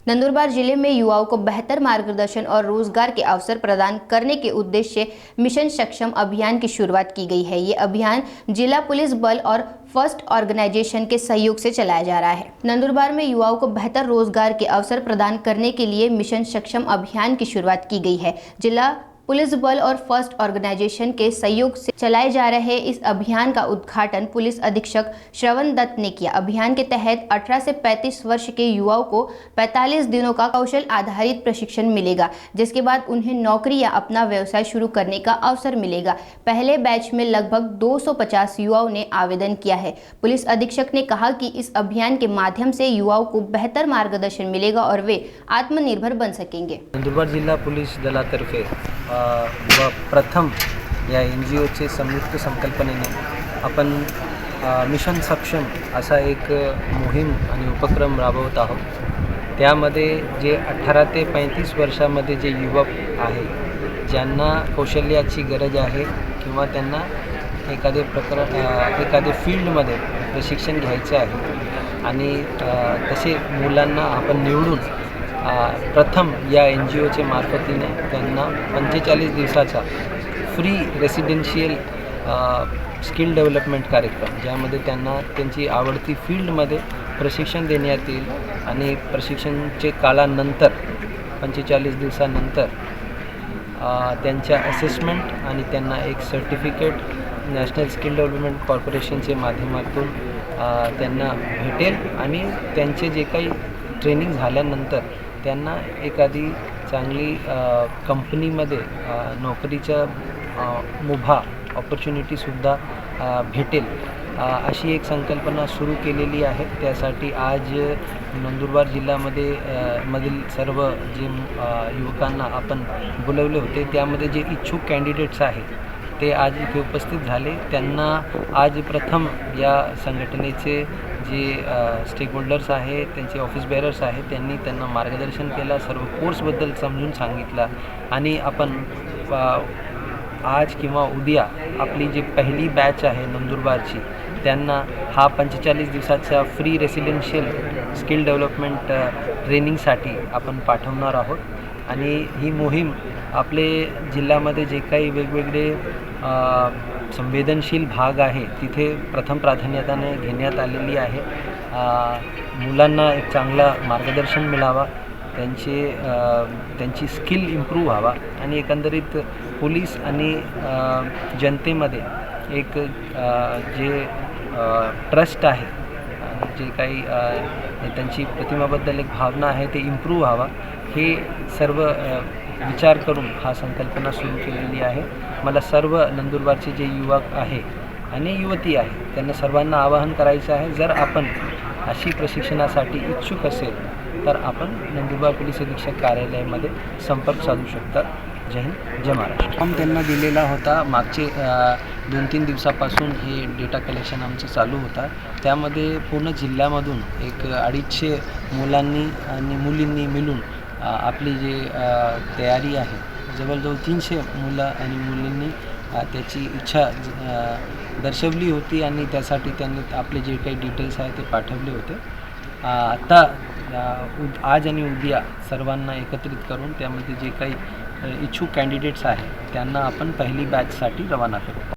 नंदुरबार जिले में युवाओं को बेहतर मार्गदर्शन और रोजगार के अवसर प्रदान करने के उद्देश्य से मिशन सक्षम अभियान की शुरुआत की गई है। ये अभियान जिला पुलिस बल और फर्स्ट ऑर्गेनाइजेशन के सहयोग से चलाया जा रहा है। नंदुरबार में युवाओं को बेहतर रोजगार के अवसर प्रदान करने के लिए मिशन सक्षम अभियान की शुरुआत की गई है। जिला पुलिस बल और फर्स्ट ऑर्गेनाइजेशन के सहयोग से चलाए जा रहे इस अभियान का उद्घाटन पुलिस अधीक्षक श्रवण दत्त ने किया। अभियान के तहत 18 से 35 वर्ष के युवाओं को 45 दिनों का कौशल आधारित प्रशिक्षण मिलेगा, जिसके बाद उन्हें नौकरी या अपना व्यवसाय शुरू करने का अवसर मिलेगा। पहले बैच में लगभग 250 युवाओं ने आवेदन किया है। पुलिस अधीक्षक ने कहा कि इस अभियान के माध्यम से युवाओं को बेहतर मार्गदर्शन मिलेगा और वे आत्मनिर्भर बन सकेंगे। नंदुरबार जिल्हा पोलीस दलातर्फे व प्रथम या NGOचे संयुक्त संकल्पनेने आपण मिशन सक्षम असा एक मोहीम आणि उपक्रम राबवत आहोत। त्यामध्ये जे 18 ते 35 वर्षामध्ये जे युवक आहे, ज्यांना कौशल्याची गरज आहे किंवा त्यांना एखादे फील्डमध्ये प्रशिक्षण घ्यायचं आहे आणि तसे मुलांना आपण निवडून प्रथम या NGOचे मार्फतीने त्यांना 45 दिवसाचा फ्री रेसिडेन्शियल स्किल डेव्हलपमेंट कार्यक्रम, ज्यामध्ये त्यांना त्यांची आवडती फील्डमध्ये प्रशिक्षण देण्यात येईल आणि प्रशिक्षणाचे काळानंतर 45 दिवसानंतर त्यांच्या असेसमेंट आणि त्यांना एक सर्टिफिकेट नॅशनल स्किल डेव्हलपमेंट कॉर्पोरेशनचे माध्यमातून त्यांना भेटेल आणि त्यांचे जे काही ट्रेनिंग झाल्यानंतर त्यांना एखादी चांगली कंपनीमध्ये नोकरीच्या मुभा ऑपॉर्च्युनिटीसुद्धा भेटेल, अशी एक संकल्पना सुरू केलेली आहे। त्यासाठी आज नंदुरबार जिल्ह्यामध्ये मधील सर्व जे युवकांना आपण बोलवले होते, त्यामध्ये जे इच्छुक कॅन्डिडेट्स आहेत ते आज इथे उपस्थित झाले। त्यांना आज प्रथम या संघटनेचे जे स्टेक होल्डर्स आहेत, त्यांचे ऑफिस बेअरर्स आहेत, त्यांना मार्गदर्शन केलं, सर्व कोर्सबद्दल समजून सांगितलं आणि आपण आज किंवा उद्या आपली जी पहिली बॅच आहे नंदुरबारची, त्यांना हा 45 दिवसाचा फ्री रेसिडेन्शियल स्किल डेव्हलपमेंट ट्रेनिंगसाठी आपण पाठवणार आहोत। आणि ही मोहीम आपले जिल्ह्यामध्ये जे काही वेगवेगळे संवेदनशील भाग आहे तिथे प्रथम प्राधान्याने घेण्यात आलेली आहे। मुलांना एक चांगला मार्गदर्शन मिळावा, त्यांची स्किल इम्प्रूव्ह व्हावा आणि एकंदरीत पोलीस आणि जनतेमध्ये एक जे ट्रस्ट आहे, जे काही त्यांची प्रतिमाबद्दल एक भावना आहे ते इम्प्रूव्ह व्हावा, हे सर्व विचार करून हा संकल्पना सुरू केलेली आहे। मला सर्व नंदुरबारचे जे युवक आहे आणि युवती आहे त्यांना सर्वांना आवाहन करायचं आहे, जर आपण अशी प्रशिक्षणासाठी इच्छुक असेल तर आपण नंदुरबार पोलीस अधीक्षक कार्यालयामध्ये संपर्क साधू शकतात। जय हिंद, जय महाराष्ट्र। फॉर्म त्यांना दिलेला होता। मागचे 2-3 दिवसापासून हे डेटा कलेक्शन आमचं चालू होता। त्यामध्ये पूर्ण जिल्ह्यामधून एक 250 मुलांनी आणि मुलींनी मिळून आपली जी तयारी आहे, जवळजवळ 300 मुलं आणि मुलींनी त्याची इच्छा दर्शवली होती आणि त्यासाठी त्यांनी आपले जे काही डिटेल्स आहेत ते पाठवले होते। आता आज आणि उद्या सर्वांना एकत्रित करून त्यामध्ये जे काही इच्छुक कॅन्डिडेट्स आहेत त्यांना आपण पहिली बॅचसाठी रवाना करू।